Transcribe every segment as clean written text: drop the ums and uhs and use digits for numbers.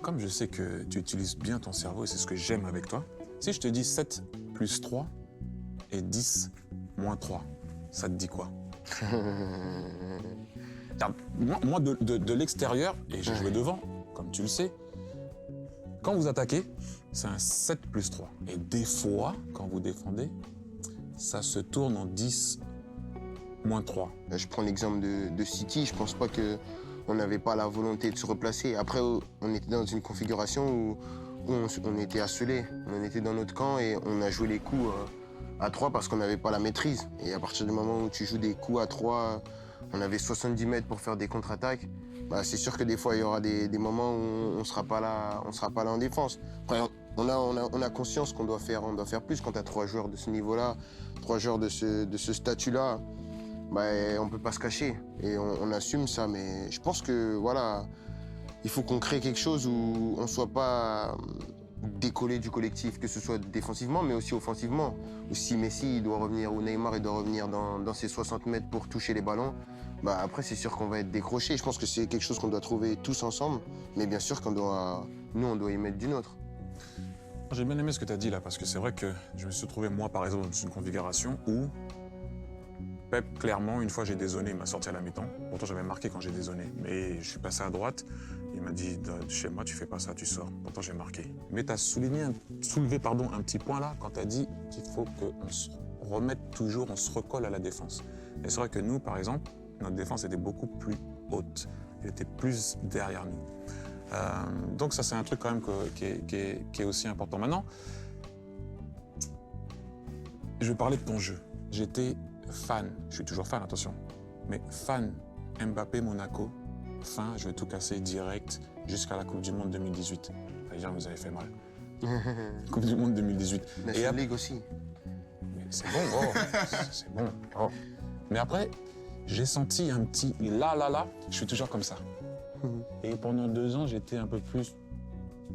comme je sais que tu utilises bien ton cerveau et c'est ce que j'aime avec toi, si je te dis 7 plus 3 et 10 moins 3, ça te dit quoi? Moi, de l'extérieur, et j'ai joué devant, comme tu le sais, quand vous attaquez, c'est un 7 plus 3. Et des fois, quand vous défendez, ça se tourne en 10 moins 3. Je prends l'exemple de City, je pense pas qu'on n'avait pas la volonté de se replacer. Après, on était dans une configuration où on était acculés. On était dans notre camp et on a joué les coups à 3 parce qu'on n'avait pas la maîtrise. Et à partir du moment où tu joues des coups à 3, on avait 70 mètres pour faire des contre-attaques. Bah, c'est sûr que des fois, il y aura des moments où on sera pas là en défense. Après, on a conscience qu'on doit faire plus. Quand tu as 3 joueurs de ce niveau-là, 3 joueurs de ce statut-là, bah, on peut pas se cacher. Et on assume ça. Mais je pense que, voilà, il faut qu'on crée quelque chose où on soit pas décollé du collectif, que ce soit défensivement, mais aussi offensivement. Ou si Messi il doit revenir, ou Neymar il doit revenir dans ses 60 mètres pour toucher les ballons, bah après c'est sûr qu'on va être décroché. Je pense que c'est quelque chose qu'on doit trouver tous ensemble, mais bien sûr qu'on doit, nous on doit y mettre du nôtre. J'ai bien aimé ce que tu as dit là, parce que c'est vrai que je me suis retrouvé, moi par exemple, dans une configuration où Pep, clairement, une fois j'ai dézonné, il m'a sorti à la mi-temps. Pourtant j'avais marqué quand j'ai dézonné, mais je suis passé à droite. Il m'a dit, chez moi, tu fais pas ça, tu sors. Pourtant, j'ai marqué. Mais tu as soulevé un petit point là, quand tu as dit qu'il faut qu'on se remette toujours, on se recolle à la défense. Et c'est vrai que nous, par exemple, notre défense était beaucoup plus haute. Elle était plus derrière nous. Donc ça, c'est un truc quand même qui est aussi important. Maintenant, je vais parler de ton jeu. J'étais fan, je suis toujours fan, attention, mais fan Mbappé Monaco. Fin, je vais tout casser direct jusqu'à la Coupe du Monde 2018. C'est-à-dire, vous avez fait mal. Coupe du Monde 2018. National League aussi. Mais c'est bon, oh. C'est bon. Oh. Mais après, j'ai senti un petit là, je suis toujours comme ça. Et pendant 2 ans, j'étais un peu plus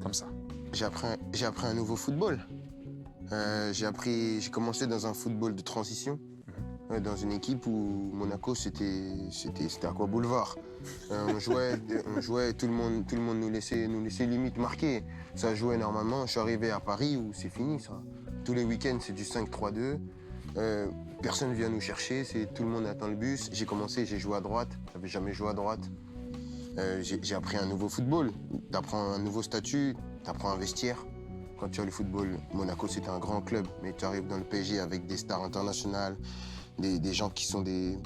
comme ça. J'ai appris un nouveau football. J'ai commencé dans un football de transition. Dans une équipe où Monaco, c'était Aqua Boulevard. On jouait, tout le monde nous laissait limite marquer. Ça jouait normalement. Je suis arrivé à Paris où c'est fini, ça. Tous les week-ends, c'est du 5-3-2. Personne ne vient nous chercher, tout le monde attend le bus. J'ai joué à droite. J'avais jamais joué à droite. J'ai appris un nouveau football. T'apprends un nouveau statut, t'apprends un vestiaire. Quand tu as le football, Monaco, c'était un grand club. Mais tu arrives dans le PSG avec des stars internationales, des gens qui sont des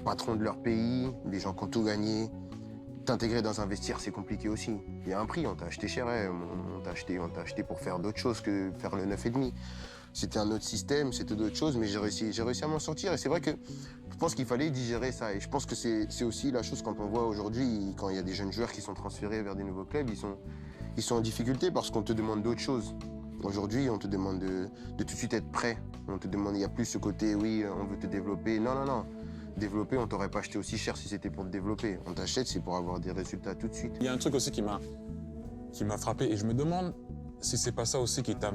patrons de leur pays, des gens qui ont tout gagné. T'intégrer dans un vestiaire, c'est compliqué aussi. Il y a un prix, on t'a acheté cher, on t'a acheté pour faire d'autres choses que faire le 9,5. C'était un autre système, c'était d'autres choses, mais j'ai réussi à m'en sortir. Et c'est vrai que je pense qu'il fallait digérer ça. Et je pense que c'est aussi la chose quand on voit aujourd'hui, quand il y a des jeunes joueurs qui sont transférés vers des nouveaux clubs, ils sont en difficulté parce qu'on te demande d'autres choses. Aujourd'hui, on te demande de tout de suite être prêt. On te demande, il n'y a plus ce côté, oui, on veut te développer. Non. Développer, on t'aurait pas acheté aussi cher si c'était pour te développer. On t'achète, c'est pour avoir des résultats tout de suite. Il y a un truc aussi qui m'a frappé et je me demande si c'est pas ça aussi qui t'a...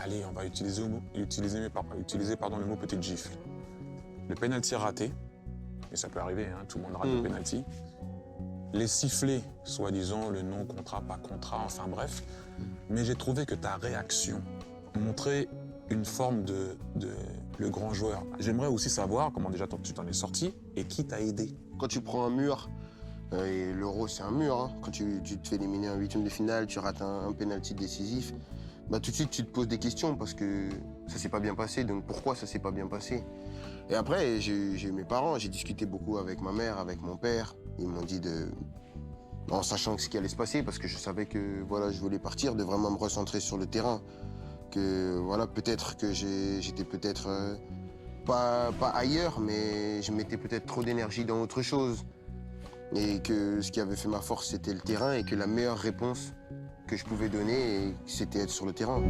Allez, on va utiliser le mot petite gifle. Le penalty raté, et ça peut arriver, hein, tout le monde rate le penalty. Les sifflets, soi-disant, le non-contrat, pas contrat, enfin bref. Mais j'ai trouvé que ta réaction montrait une forme de le grand joueur. J'aimerais aussi savoir comment déjà tu t'en es sorti et qui t'a aidé. Quand tu prends un mur, et l'Euro c'est un mur, hein. Quand tu te fais éliminer en 8e de finale, tu rates un penalty décisif, bah tout de suite tu te poses des questions parce que ça s'est pas bien passé, donc pourquoi ça s'est pas bien passé? Et après, j'ai eu mes parents, j'ai discuté beaucoup avec ma mère, avec mon père. Ils m'ont dit en sachant ce qui allait se passer, parce que je savais que voilà, je voulais partir, de vraiment me recentrer sur le terrain. Que voilà, peut-être que j'étais peut-être pas ailleurs, mais je mettais peut-être trop d'énergie dans autre chose. Et que ce qui avait fait ma force, c'était le terrain, et que la meilleure réponse que je pouvais donner, c'était être sur le terrain.